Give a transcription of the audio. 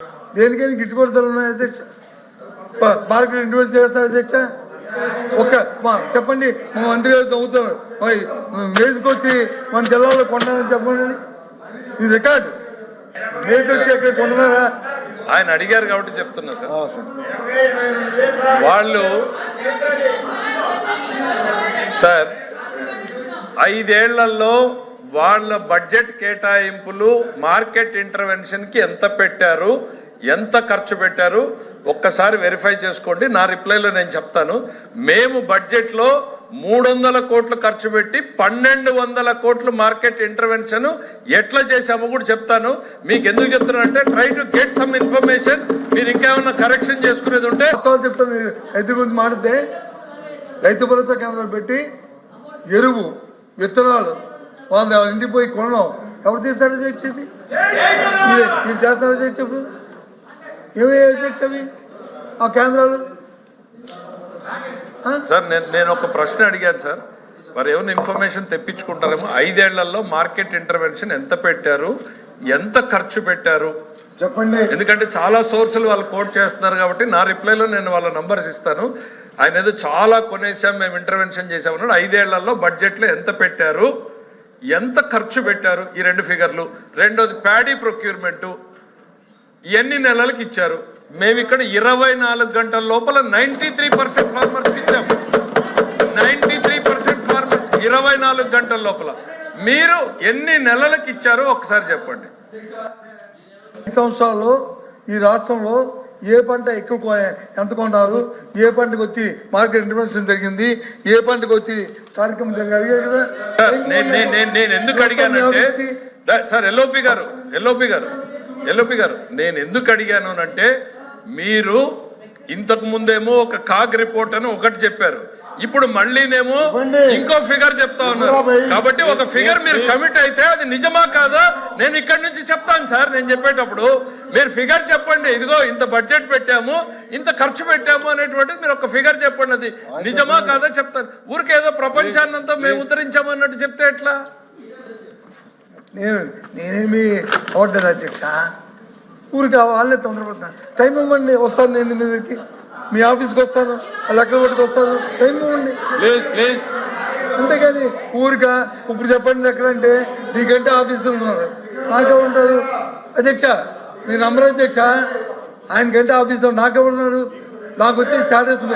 దేనికైనా గిట్టుబాటు ధరలు ఉన్నాయి అధ్యక్ష. మార్కెట్ ఇంటిమేట్ చేస్తారు అధ్యక్ష. చెప్పండి, మా మంత్రి గారు చదువుతారు మేసుకొచ్చి మన జిల్లాలో కొంటానని చెప్పండి. ఇది రికార్డు. మేసుకొచ్చి ఎక్కడ కొంటున్నారా? ఆయన అడిగారు కాబట్టి చెప్తున్నా సార్. వాళ్ళు సార్ 5 ఏళ్లలో వాళ్ళ బడ్జెట్ కేటాయింపులు మార్కెట్ ఇంటర్వెన్షన్ కి ఎంత పెట్టారు, ఎంత ఖర్చు పెట్టారు ఒక్కసారి వెరిఫై చేసుకోండి. నా రిప్లైలో నేను చెప్తాను. మేము బడ్జెట్ లో 300 కోట్లు ఖర్చు పెట్టి 1200 కోట్లు మార్కెట్ ఇంటర్వెన్షన్ ఎట్లా చేశామో కూడా చెప్తాను. మీకు ఎందుకు చెప్తున్నానంటే try to get some information. మీరు ఇంకేమన్నా కరెక్షన్ చేసుకునేది ఉంటే చెప్తాను. రైతు గురించి మాట్లాడితే రైతు భరోసా కేంద్రాలు పెట్టి ఎరువు విత్తనాలు వాళ్ళ ఇంటికి పోయి కొనడం ఎవరు తీస్తారో తెచ్చేది? మీరు చేస్తారో తెచ్చేప్పుడు ఏమయ్యా అధ్యక్ష అవి ఆ కేంద్రాలు? సార్ నేను ఒక ప్రశ్న అడిగాను సార్. మరి ఏమైనా ఇన్ఫర్మేషన్ తెప్పించుకుంటారేమో. 5 ఏళ్లలో మార్కెట్ ఇంటర్వెన్షన్ ఎంత పెట్టారు, ఎంత ఖర్చు పెట్టారు చెప్పండి. ఎందుకంటే చాలా సోర్సులు వాళ్ళు కోట్ చేస్తున్నారు కాబట్టి నా రిప్లైలో నేను వాళ్ళ నంబర్స్ ఇస్తాను. ఆయన ఏదో చాలా కొనేసాం మేము ఇంటర్వెన్షన్ చేసామన్నాడు. 5 ఏళ్లలో బడ్జెట్లో ఎంత పెట్టారు, ఎంత ఖర్చు పెట్టారు, ఈ 2 ఫిగర్లు. రెండోది ప్యాడీ ప్రొక్యూర్మెంట్ ఎన్ని నెలలకు ఇచ్చారు. మేము ఇక్కడ 24 గంటల లోపల 93% ఫార్మర్స్ ఇచ్చాము. 93% ఫార్మర్స్ 24 గంటల లోపల. మీరు ఎన్ని నెలలకు ఇచ్చారో ఒకసారి చెప్పండి. ఈ సంవత్సరాల్లో ఈ రాష్ట్రంలో ఏ పంట ఎక్కువ ఎంత కొన్నారు, ఏ పంటకు వచ్చి మార్కెట్ ఇంటర్వెన్షన్ జరిగింది, ఏ పంటకు వచ్చి కార్యక్రమం జరిగారు కదా. నేను ఎందుకు అడిగానంటే సార్ ఎల్ఓపి గారు నేను ఎందుకు అడిగాను అంటే మీరు ఇంతకు ముందేమో ఒక కాగ్ రిపోర్ట్ అని ఒకటి చెప్పారు, ఇప్పుడు మళ్ళీనేమో ఇంకో ఫిగర్ చెప్తా ఉన్నారు. కాబట్టి ఒక ఫిగర్ మీరు కమిట్ అయితే అది నిజమా కాదా నేను ఇక్కడి నుంచి చెప్తాను సార్. నేను చెప్పేటప్పుడు మీరు ఫిగర్ చెప్పండి, ఇదిగో ఇంత బడ్జెట్ పెట్టాము, ఇంత ఖర్చు పెట్టాము అనేటువంటిది మీరు ఒక ఫిగర్ చెప్పండి. అది నిజమా కాదా చెప్తాను. ఊరికేదో ప్రపంచాన్నంతా మేము ఉద్ధరించాము అన్నట్టు చెప్తే ఎట్లా? నేనేమి అవట్లేదు అధ్యక్ష. ఊరికి వాళ్ళే తొందరపడుతున్నాను. టైం ఇవ్వండి, వస్తాను నేను మీదకి, మీ ఆఫీస్కి వస్తాను, లెక్క పట్టుకు వస్తాను. టైం ఇవ్వండి ప్లీజ్. అంతేగాని ఊరికా ఇప్పుడు చెప్పండి ఎక్కడ అంటే నీకంటే ఆఫీసులు ఉన్నారు, నాకే ఉంటారు అధ్యక్ష. మీ నంబర్ అధ్యక్ష, ఆయనకంటే ఆఫీసులో నాకెవరు ఉన్నారు? నాకు వచ్చి స్టాటస్